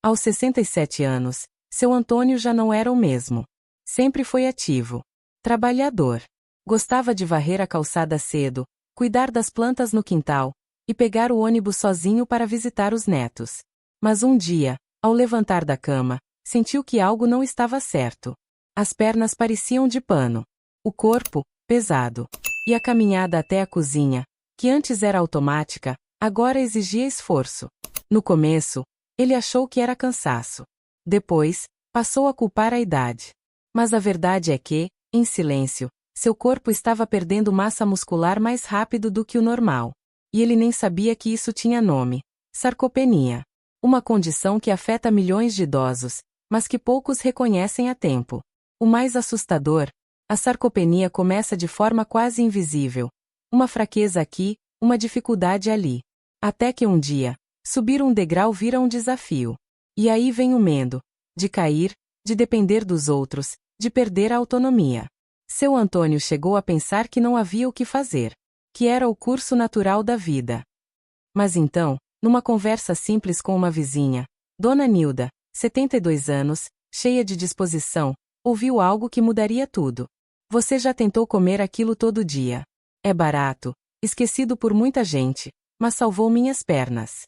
Aos 67 anos, seu Antônio já não era o mesmo. Sempre foi ativo. Trabalhador. Gostava de varrer a calçada cedo, cuidar das plantas no quintal, e pegar o ônibus sozinho para visitar os netos. Mas um dia, ao levantar da cama, sentiu que algo não estava certo. As pernas pareciam de pano. O corpo, pesado. E a caminhada até a cozinha, que antes era automática, agora exigia esforço. No começo, ele achou que era cansaço. Depois, passou a culpar a idade. Mas a verdade é que, em silêncio, seu corpo estava perdendo massa muscular mais rápido do que o normal. E ele nem sabia que isso tinha nome: sarcopenia. Uma condição que afeta milhões de idosos, mas que poucos reconhecem a tempo. O mais assustador: a sarcopenia começa de forma quase invisível. Uma fraqueza aqui, uma dificuldade ali. Até que um dia, subir um degrau vira um desafio. E aí vem o medo de cair, de depender dos outros, de perder a autonomia. Seu Antônio chegou a pensar que não havia o que fazer, que era o curso natural da vida. Mas então, numa conversa simples com uma vizinha, Dona Nilda, 72 anos, cheia de disposição, ouviu algo que mudaria tudo. Você já tentou comer aquilo todo dia? É barato, esquecido por muita gente, mas salvou minhas pernas.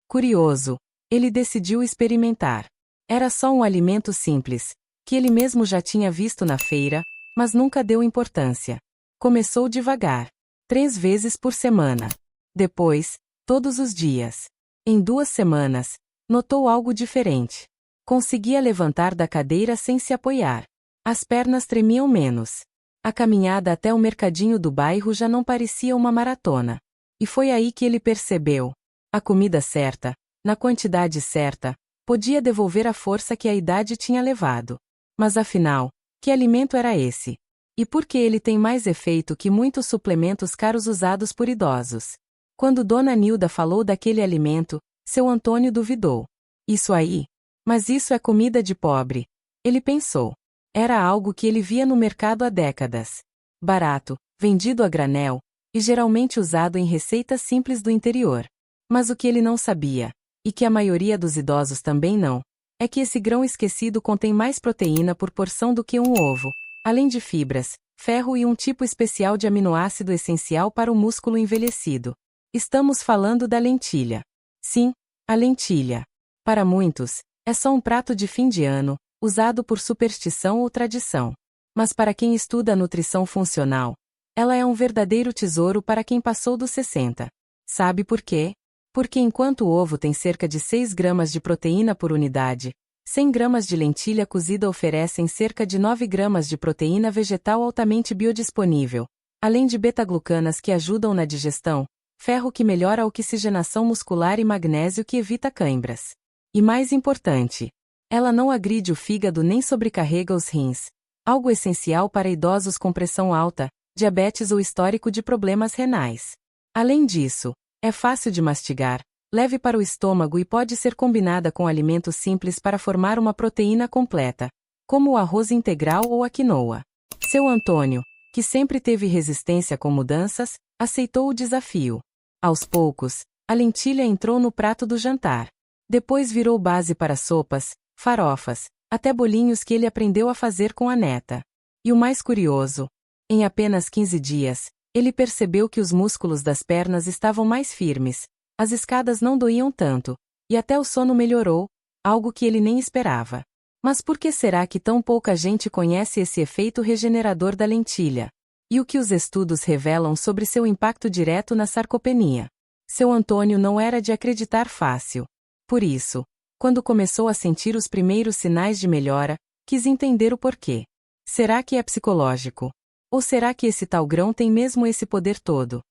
Curioso, ele decidiu experimentar. Era só um alimento simples, que ele mesmo já tinha visto na feira, mas nunca deu importância. Começou devagar. 3 vezes por semana. Depois, todos os dias. Em 2 semanas, notou algo diferente. Conseguia levantar da cadeira sem se apoiar. As pernas tremiam menos. A caminhada até o mercadinho do bairro já não parecia uma maratona. E foi aí que ele percebeu: a comida certa, na quantidade certa, podia devolver a força que a idade tinha levado. Mas afinal, que alimento era esse? E por que ele tem mais efeito que muitos suplementos caros usados por idosos? Quando Dona Nilda falou daquele alimento, seu Antônio duvidou. Isso aí? Mas isso é comida de pobre. Ele pensou. Era algo que ele via no mercado há décadas. Barato, vendido a granel, e geralmente usado em receitas simples do interior. Mas o que ele não sabia, e que a maioria dos idosos também não, é que esse grão esquecido contém mais proteína por porção do que um ovo, além de fibras, ferro e um tipo especial de aminoácido essencial para o músculo envelhecido. Estamos falando da lentilha. Sim, a lentilha. Para muitos, é só um prato de fim de ano, usado por superstição ou tradição. Mas para quem estuda a nutrição funcional, ela é um verdadeiro tesouro para quem passou dos 60. Sabe por quê? Porque enquanto o ovo tem cerca de 6 gramas de proteína por unidade, 100 gramas de lentilha cozida oferecem cerca de 9 gramas de proteína vegetal altamente biodisponível, além de beta-glucanas que ajudam na digestão, ferro que melhora a oxigenação muscular e magnésio que evita cãibras. E mais importante, ela não agride o fígado nem sobrecarrega os rins, algo essencial para idosos com pressão alta, diabetes ou histórico de problemas renais. Além disso, é fácil de mastigar, leve para o estômago e pode ser combinada com alimentos simples para formar uma proteína completa, como o arroz integral ou a quinoa. Seu Antônio, que sempre teve resistência com mudanças, aceitou o desafio. Aos poucos, a lentilha entrou no prato do jantar. Depois virou base para sopas, farofas, até bolinhos que ele aprendeu a fazer com a neta. E o mais curioso, em apenas 15 dias, ele percebeu que os músculos das pernas estavam mais firmes, as escadas não doíam tanto, e até o sono melhorou, algo que ele nem esperava. Mas por que será que tão pouca gente conhece esse efeito regenerador da lentilha? E o que os estudos revelam sobre seu impacto direto na sarcopenia? Seu Antônio não era de acreditar fácil. Por isso, quando começou a sentir os primeiros sinais de melhora, quis entender o porquê. Será que é psicológico? Ou será que esse tal grão tem mesmo esse poder todo?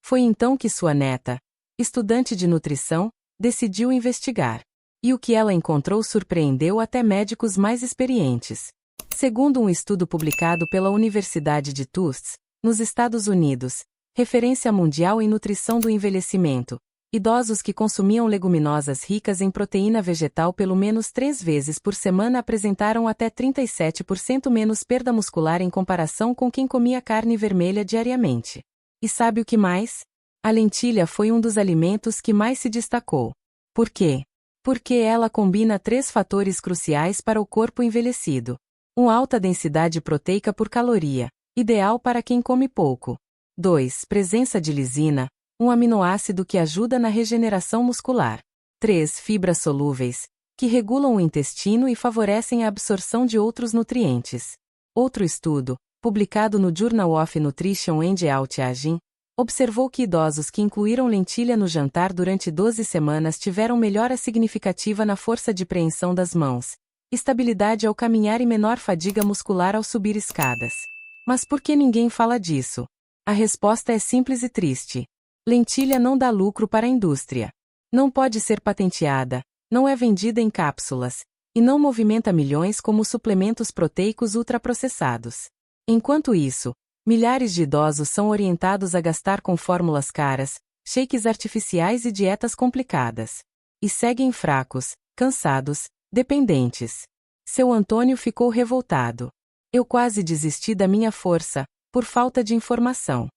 Foi então que sua neta, estudante de nutrição, decidiu investigar. E o que ela encontrou surpreendeu até médicos mais experientes. Segundo um estudo publicado pela Universidade de Tufts, nos Estados Unidos, referência mundial em nutrição do envelhecimento, idosos que consumiam leguminosas ricas em proteína vegetal pelo menos 3 vezes por semana apresentaram até 37% menos perda muscular em comparação com quem comia carne vermelha diariamente. E sabe o que mais? A lentilha foi um dos alimentos que mais se destacou. Por quê? Porque ela combina 3 fatores cruciais para o corpo envelhecido. Alta densidade proteica por caloria, ideal para quem come pouco. 2. Presença de lisina, um aminoácido que ajuda na regeneração muscular. 3. Fibras solúveis, que regulam o intestino e favorecem a absorção de outros nutrientes. Outro estudo, publicado no Journal of Nutrition and Health Aging, observou que idosos que incluíram lentilha no jantar durante 12 semanas tiveram melhora significativa na força de preensão das mãos, estabilidade ao caminhar e menor fadiga muscular ao subir escadas. Mas por que ninguém fala disso? A resposta é simples e triste. Lentilha não dá lucro para a indústria. Não pode ser patenteada, não é vendida em cápsulas, e não movimenta milhões como suplementos proteicos ultraprocessados. Enquanto isso, milhares de idosos são orientados a gastar com fórmulas caras, shakes artificiais e dietas complicadas. E seguem fracos, cansados, dependentes. Seu Antônio ficou revoltado. Eu quase desisti da minha força, por falta de informação.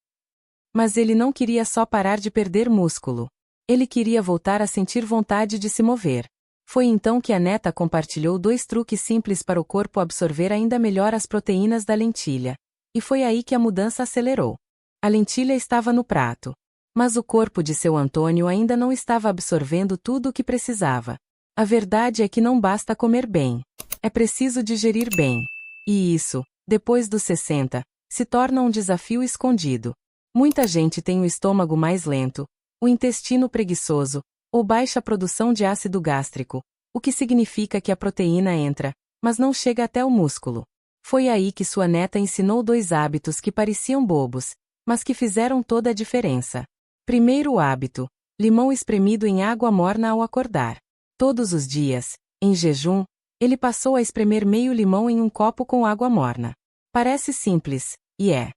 Mas ele não queria só parar de perder músculo. Ele queria voltar a sentir vontade de se mover. Foi então que a neta compartilhou 2 truques simples para o corpo absorver ainda melhor as proteínas da lentilha. E foi aí que a mudança acelerou. A lentilha estava no prato. Mas o corpo de seu Antônio ainda não estava absorvendo tudo o que precisava. A verdade é que não basta comer bem. É preciso digerir bem. E isso, depois dos 60, se torna um desafio escondido. Muita gente tem o estômago mais lento, o intestino preguiçoso, ou baixa produção de ácido gástrico, o que significa que a proteína entra, mas não chega até o músculo. Foi aí que sua neta ensinou 2 hábitos que pareciam bobos, mas que fizeram toda a diferença. Primeiro hábito: limão espremido em água morna ao acordar. Todos os dias, em jejum, ele passou a espremer meio limão em um copo com água morna. Parece simples, e é.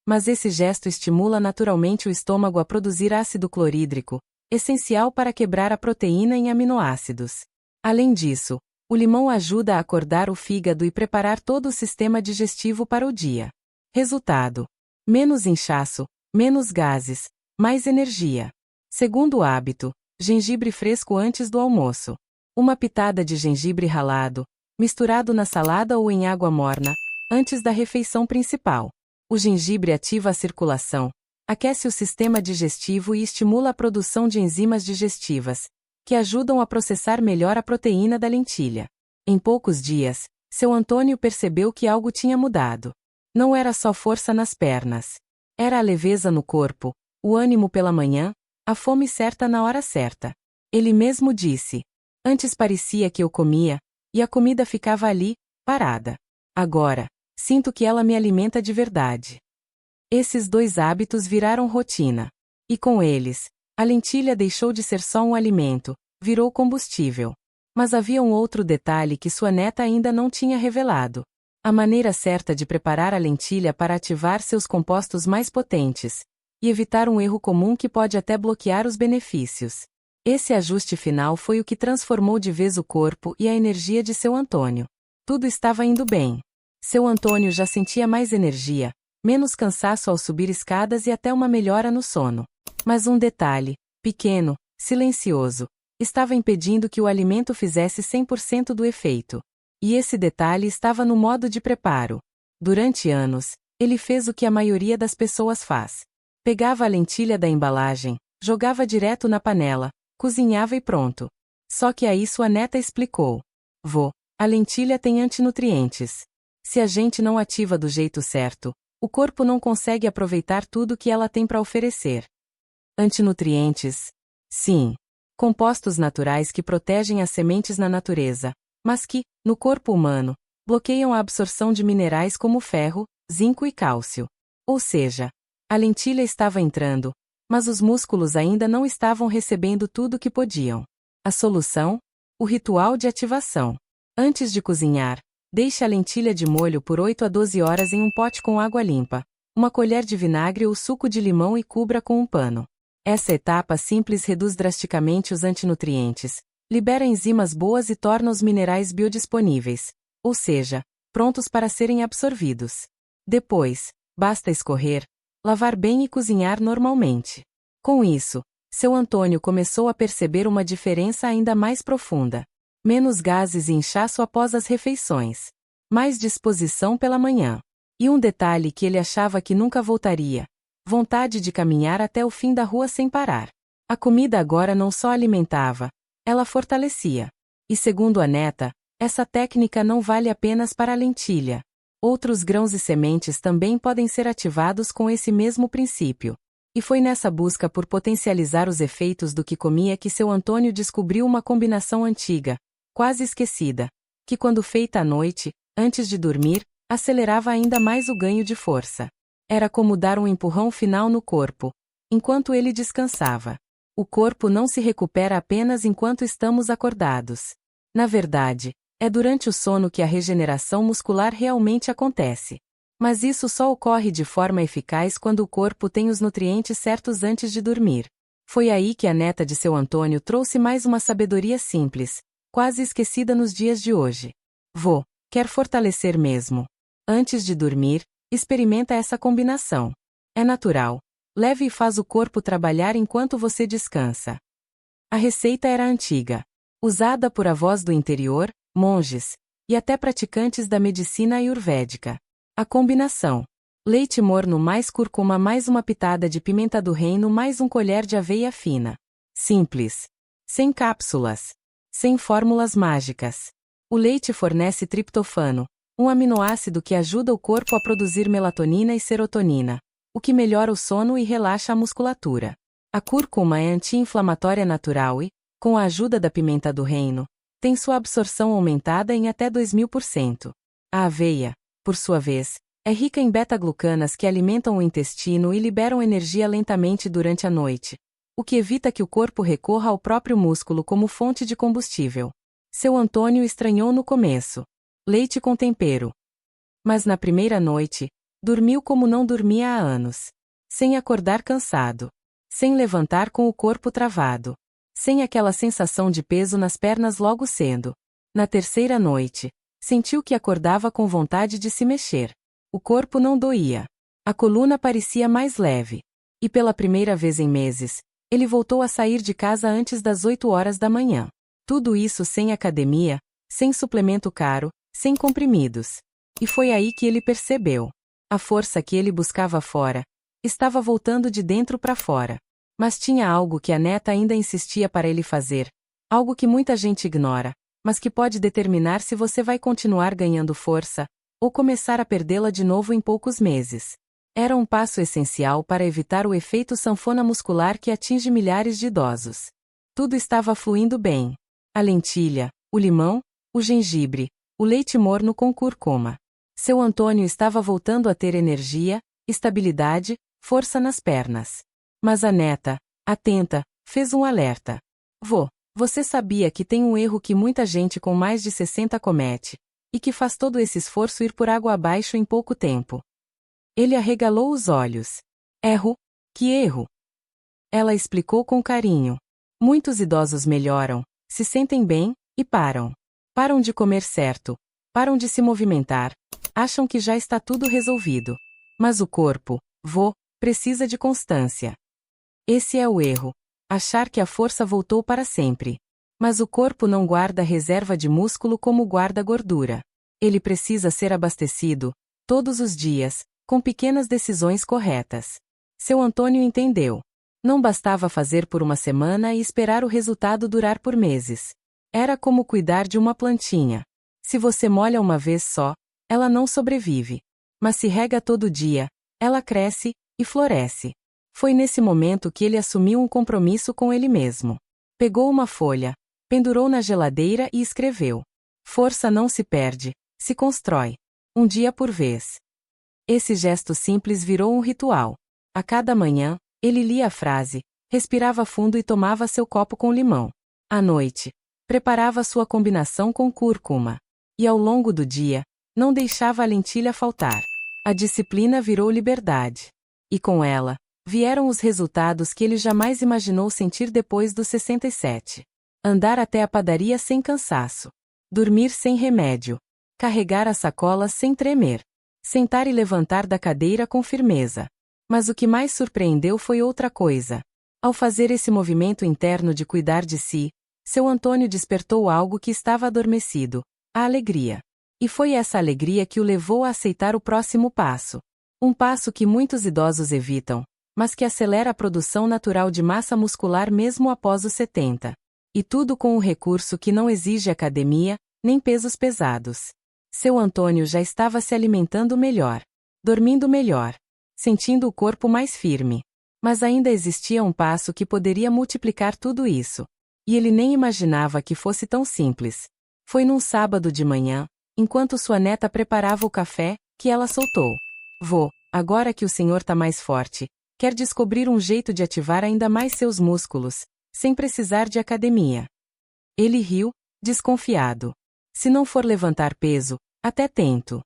Mas esse gesto estimula naturalmente o estômago a produzir ácido clorídrico, essencial para quebrar a proteína em aminoácidos. Além disso, o limão ajuda a acordar o fígado e preparar todo o sistema digestivo para o dia. Resultado: menos inchaço, menos gases, mais energia. Segundo hábito: gengibre fresco antes do almoço. Uma pitada de gengibre ralado, misturado na salada ou em água morna, antes da refeição principal. O gengibre ativa a circulação, aquece o sistema digestivo e estimula a produção de enzimas digestivas, que ajudam a processar melhor a proteína da lentilha. Em poucos dias, seu Antônio percebeu que algo tinha mudado. Não era só força nas pernas. Era a leveza no corpo, o ânimo pela manhã, a fome certa na hora certa. Ele mesmo disse: antes parecia que eu comia, e a comida ficava ali, parada. Agora, sinto que ela me alimenta de verdade. Esses 2 hábitos viraram rotina. E com eles, a lentilha deixou de ser só um alimento, virou combustível. Mas havia um outro detalhe que sua neta ainda não tinha revelado: a maneira certa de preparar a lentilha para ativar seus compostos mais potentes, e evitar um erro comum que pode até bloquear os benefícios. Esse ajuste final foi o que transformou de vez o corpo e a energia de seu Antônio. Tudo estava indo bem. Seu Antônio já sentia mais energia, menos cansaço ao subir escadas e até uma melhora no sono. Mas um detalhe, pequeno, silencioso, estava impedindo que o alimento fizesse 100% do efeito. E esse detalhe estava no modo de preparo. Durante anos, ele fez o que a maioria das pessoas faz. Pegava a lentilha da embalagem, jogava direto na panela, cozinhava e pronto. Só que aí sua neta explicou: Vô, a lentilha tem antinutrientes. Se a gente não ativa do jeito certo, o corpo não consegue aproveitar tudo que ela tem para oferecer. Antinutrientes? Sim. Compostos naturais que protegem as sementes na natureza, mas que, no corpo humano, bloqueiam a absorção de minerais como ferro, zinco e cálcio. Ou seja, a lentilha estava entrando, mas os músculos ainda não estavam recebendo tudo o que podiam. A solução? O ritual de ativação. Antes de cozinhar, deixe a lentilha de molho por 8 a 12 horas em um pote com água limpa, uma colher de vinagre ou suco de limão e cubra com um pano. Essa etapa simples reduz drasticamente os antinutrientes, libera enzimas boas e torna os minerais biodisponíveis, ou seja, prontos para serem absorvidos. Depois, basta escorrer, lavar bem e cozinhar normalmente. Com isso, Seu Antônio começou a perceber uma diferença ainda mais profunda. Menos gases e inchaço após as refeições. Mais disposição pela manhã. E um detalhe que ele achava que nunca voltaria: vontade de caminhar até o fim da rua sem parar. A comida agora não só alimentava, ela fortalecia. E segundo a neta, essa técnica não vale apenas para a lentilha. Outros grãos e sementes também podem ser ativados com esse mesmo princípio. E foi nessa busca por potencializar os efeitos do que comia que seu Antônio descobriu uma combinação antiga, quase esquecida, que quando feita à noite, antes de dormir, acelerava ainda mais o ganho de força. Era como dar um empurrão final no corpo, enquanto ele descansava. O corpo não se recupera apenas enquanto estamos acordados. Na verdade, é durante o sono que a regeneração muscular realmente acontece. Mas isso só ocorre de forma eficaz quando o corpo tem os nutrientes certos antes de dormir. Foi aí que a neta de seu Antônio trouxe mais uma sabedoria simples, quase esquecida nos dias de hoje. Vô, quer fortalecer mesmo? Antes de dormir, experimenta essa combinação. É natural. Leve e faz o corpo trabalhar enquanto você descansa. A receita era antiga, usada por avós do interior, monges, e até praticantes da medicina ayurvédica. A combinação: leite morno mais cúrcuma mais uma pitada de pimenta do reino mais um colher de aveia fina. Simples. Sem cápsulas. Sem fórmulas mágicas. O leite fornece triptofano, um aminoácido que ajuda o corpo a produzir melatonina e serotonina, o que melhora o sono e relaxa a musculatura. A cúrcuma é anti-inflamatória natural e, com a ajuda da pimenta do reino, tem sua absorção aumentada em até 2000%. A aveia, por sua vez, é rica em beta-glucanas que alimentam o intestino e liberam energia lentamente durante a noite, o que evita que o corpo recorra ao próprio músculo como fonte de combustível. Seu Antônio estranhou no começo. Leite com tempero. Mas na primeira noite, dormiu como não dormia há anos. Sem acordar cansado. Sem levantar com o corpo travado. Sem aquela sensação de peso nas pernas logo cedo. Na terceira noite, sentiu que acordava com vontade de se mexer. O corpo não doía. A coluna parecia mais leve. E pela primeira vez em meses, ele voltou a sair de casa antes das 8 horas da manhã. Tudo isso sem academia, sem suplemento caro, sem comprimidos. E foi aí que ele percebeu. A força que ele buscava fora estava voltando de dentro para fora. Mas tinha algo que a neta ainda insistia para ele fazer. Algo que muita gente ignora, mas que pode determinar se você vai continuar ganhando força, ou começar a perdê-la de novo em poucos meses. Era um passo essencial para evitar o efeito sanfona muscular que atinge milhares de idosos. Tudo estava fluindo bem. A lentilha, o limão, o gengibre, o leite morno com cúrcuma. Seu Antônio estava voltando a ter energia, estabilidade, força nas pernas. Mas a neta, atenta, fez um alerta. Vô, você sabia que tem um erro que muita gente com mais de 60 comete, e que faz todo esse esforço ir por água abaixo em pouco tempo? Ele arregalou os olhos. Erro? Que erro? Ela explicou com carinho. Muitos idosos melhoram, se sentem bem, e param. Param de comer certo, param de se movimentar, acham que já está tudo resolvido. Mas o corpo, vô, precisa de constância. Esse é o erro. Achar que a força voltou para sempre. Mas o corpo não guarda reserva de músculo como guarda gordura. Ele precisa ser abastecido, todos os dias, com pequenas decisões corretas. Seu Antônio entendeu. Não bastava fazer por uma semana e esperar o resultado durar por meses. Era como cuidar de uma plantinha. Se você molha uma vez só, ela não sobrevive. Mas se rega todo dia, ela cresce e floresce. Foi nesse momento que ele assumiu um compromisso com ele mesmo. Pegou uma folha, pendurou na geladeira e escreveu: força não se perde, se constrói. Um dia por vez. Esse gesto simples virou um ritual. A cada manhã, ele lia a frase, respirava fundo e tomava seu copo com limão. À noite, preparava sua combinação com cúrcuma. E ao longo do dia, não deixava a lentilha faltar. A disciplina virou liberdade. E com ela, vieram os resultados que ele jamais imaginou sentir depois dos 67. Andar até a padaria sem cansaço. Dormir sem remédio. Carregar as sacolas sem tremer. Sentar e levantar da cadeira com firmeza. Mas o que mais surpreendeu foi outra coisa. Ao fazer esse movimento interno de cuidar de si, seu Antônio despertou algo que estava adormecido: a alegria. E foi essa alegria que o levou a aceitar o próximo passo. Um passo que muitos idosos evitam, mas que acelera a produção natural de massa muscular mesmo após os 70. E tudo com um recurso que não exige academia, nem pesos pesados. Seu Antônio já estava se alimentando melhor, dormindo melhor, sentindo o corpo mais firme. Mas ainda existia um passo que poderia multiplicar tudo isso. E ele nem imaginava que fosse tão simples. Foi num sábado de manhã, enquanto sua neta preparava o café, que ela soltou: "Vô, agora que o senhor tá mais forte, quer descobrir um jeito de ativar ainda mais seus músculos, sem precisar de academia?" Ele riu, desconfiado. "Se não for levantar peso, até tento."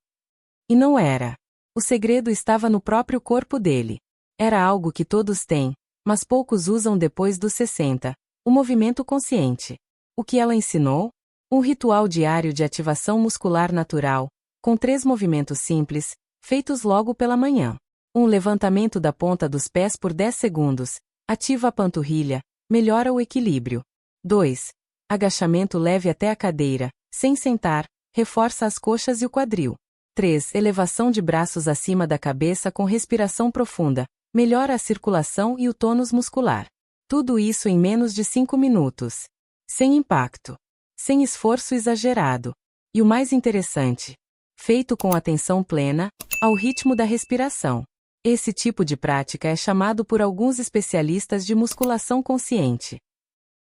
E não era. O segredo estava no próprio corpo dele. Era algo que todos têm, mas poucos usam depois dos 60, o movimento consciente. O que ela ensinou? Um ritual diário de ativação muscular natural, com 3 movimentos simples, feitos logo pela manhã. Um levantamento da ponta dos pés por 10 segundos, ativa a panturrilha, melhora o equilíbrio. 2. Agachamento leve até a cadeira, sem sentar, reforça as coxas e o quadril. 3. Elevação de braços acima da cabeça com respiração profunda, melhora a circulação e o tônus muscular. Tudo isso em menos de 5 minutos. Sem impacto. Sem esforço exagerado. E o mais interessante, feito com atenção plena, ao ritmo da respiração. Esse tipo de prática é chamado por alguns especialistas de musculação consciente.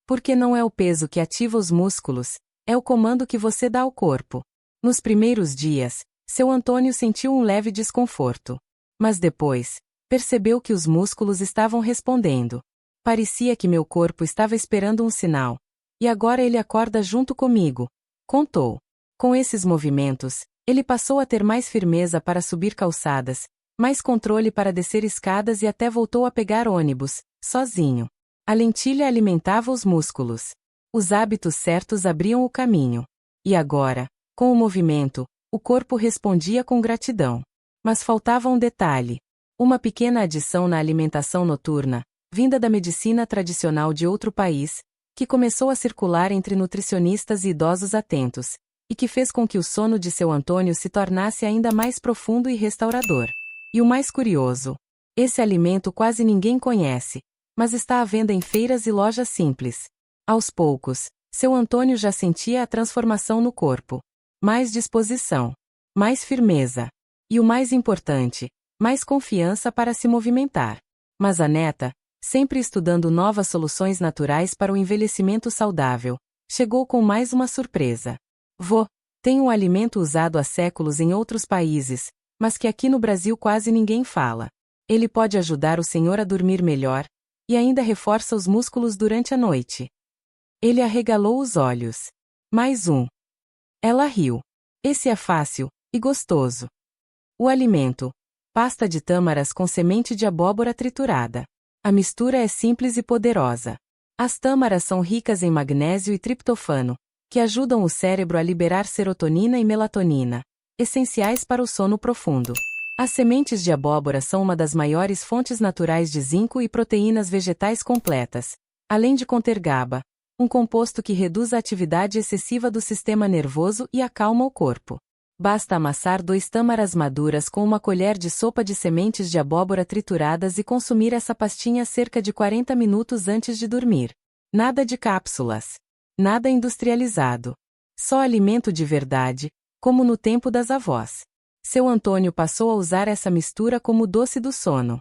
Porque não é o peso que ativa os músculos, é o comando que você dá ao corpo. Nos primeiros dias, seu Antônio sentiu um leve desconforto. Mas depois, percebeu que os músculos estavam respondendo. "Parecia que meu corpo estava esperando um sinal. E agora ele acorda junto comigo", contou. Com esses movimentos, ele passou a ter mais firmeza para subir calçadas, mais controle para descer escadas e até voltou a pegar ônibus, sozinho. A lentilha alimentava os músculos. Os hábitos certos abriam o caminho. E agora, com o movimento, o corpo respondia com gratidão. Mas faltava um detalhe. Uma pequena adição na alimentação noturna, vinda da medicina tradicional de outro país, que começou a circular entre nutricionistas e idosos atentos, e que fez com que o sono de seu Antônio se tornasse ainda mais profundo e restaurador. E o mais curioso, esse alimento quase ninguém conhece, mas está à venda em feiras e lojas simples. Aos poucos, seu Antônio já sentia a transformação no corpo. Mais disposição, mais firmeza. E o mais importante, mais confiança para se movimentar. Mas a neta, sempre estudando novas soluções naturais para o envelhecimento saudável, chegou com mais uma surpresa. "Vô, tem um alimento usado há séculos em outros países, mas que aqui no Brasil quase ninguém fala. Ele pode ajudar o senhor a dormir melhor, e ainda reforça os músculos durante a noite." Ele arregalou os olhos. "Mais um." Ela riu. "Esse é fácil, e gostoso." O alimento: pasta de tâmaras com semente de abóbora triturada. A mistura é simples e poderosa. As tâmaras são ricas em magnésio e triptofano, que ajudam o cérebro a liberar serotonina e melatonina, essenciais para o sono profundo. As sementes de abóbora são uma das maiores fontes naturais de zinco e proteínas vegetais completas, além de conter GABA, um composto que reduz a atividade excessiva do sistema nervoso e acalma o corpo. Basta amassar 2 tâmaras maduras com uma colher de sopa de sementes de abóbora trituradas e consumir essa pastinha cerca de 40 minutos antes de dormir. Nada de cápsulas. Nada industrializado. Só alimento de verdade, como no tempo das avós. Seu Antônio passou a usar essa mistura como doce do sono.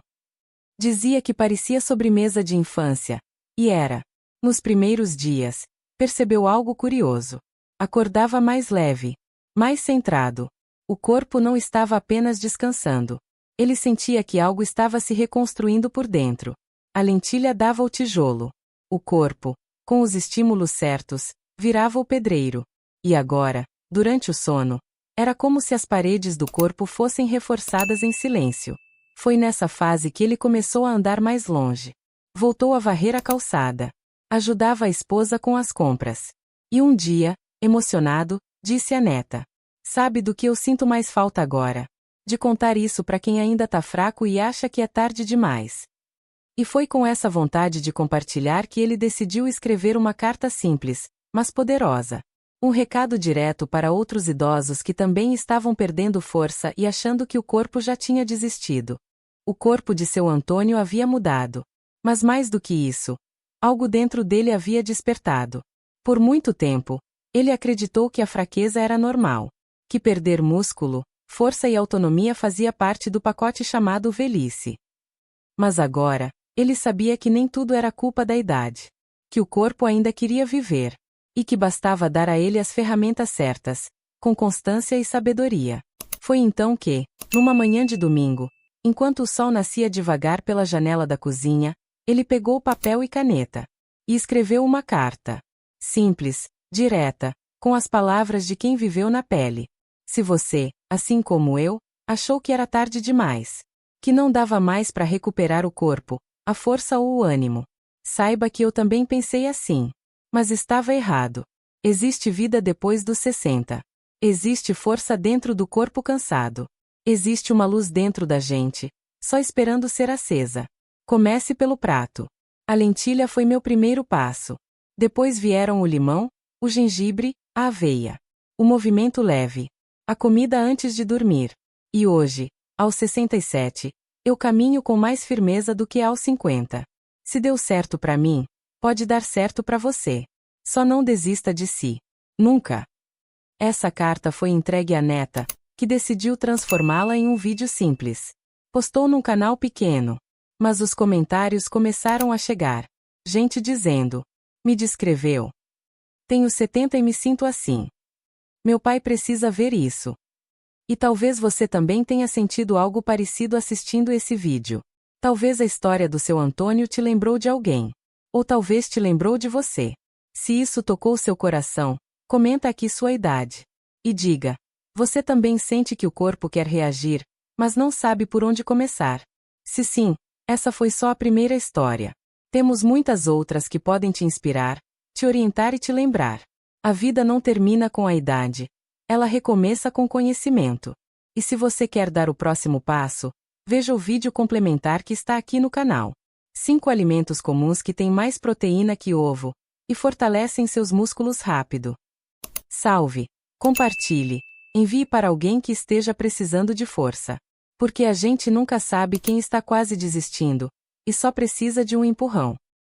Dizia que parecia sobremesa de infância. E era. Nos primeiros dias, percebeu algo curioso. Acordava mais leve. Mais centrado. O corpo não estava apenas descansando. Ele sentia que algo estava se reconstruindo por dentro. A lentilha dava o tijolo. O corpo, com os estímulos certos, virava o pedreiro. E agora, durante o sono, era como se as paredes do corpo fossem reforçadas em silêncio. Foi nessa fase que ele começou a andar mais longe. Voltou a varrer a calçada. Ajudava a esposa com as compras. E um dia, emocionado, disse à neta: "Sabe do que eu sinto mais falta agora? De contar isso para quem ainda tá fraco e acha que é tarde demais." E foi com essa vontade de compartilhar que ele decidiu escrever uma carta simples, mas poderosa. Um recado direto para outros idosos que também estavam perdendo força e achando que o corpo já tinha desistido. O corpo de seu Antônio havia mudado. Mas mais do que isso, algo dentro dele havia despertado. Por muito tempo, ele acreditou que a fraqueza era normal, que perder músculo, força e autonomia fazia parte do pacote chamado velhice. Mas agora, ele sabia que nem tudo era culpa da idade. Que o corpo ainda queria viver. E que bastava dar a ele as ferramentas certas, com constância e sabedoria. Foi então que, numa manhã de domingo, enquanto o sol nascia devagar pela janela da cozinha, ele pegou papel e caneta. E escreveu uma carta. Simples, direta, com as palavras de quem viveu na pele. Se você, assim como eu, achou que era tarde demais, que não dava mais para recuperar o corpo, a força ou o ânimo, saiba que eu também pensei assim. Mas estava errado. Existe vida depois dos 60. Existe força dentro do corpo cansado. Existe uma luz dentro da gente, só esperando ser acesa. Comece pelo prato. A lentilha foi meu primeiro passo. Depois vieram o limão, o gengibre, a aveia. O movimento leve. A comida antes de dormir. E hoje, aos 67, eu caminho com mais firmeza do que aos 50. Se deu certo para mim, pode dar certo para você. Só não desista de si. Nunca. Essa carta foi entregue à neta, que decidiu transformá-la em um vídeo simples. Postou num canal pequeno. Mas os comentários começaram a chegar. Gente dizendo: me descreveu. Tenho 70 e me sinto assim. Meu pai precisa ver isso. E talvez você também tenha sentido algo parecido assistindo esse vídeo. Talvez a história do seu Antônio te lembrou de alguém. Ou talvez te lembrou de você. Se isso tocou seu coração, comenta aqui sua idade. E diga: você também sente que o corpo quer reagir, mas não sabe por onde começar? Se sim, essa foi só a primeira história. Temos muitas outras que podem te inspirar, te orientar e te lembrar. A vida não termina com a idade. Ela recomeça com conhecimento. E se você quer dar o próximo passo, veja o vídeo complementar que está aqui no canal. 5 alimentos comuns que têm mais proteína que ovo e fortalecem seus músculos rápido. Salve! Compartilhe. Envie para alguém que esteja precisando de força. Porque a gente nunca sabe quem está quase desistindo e só precisa de um empurrão.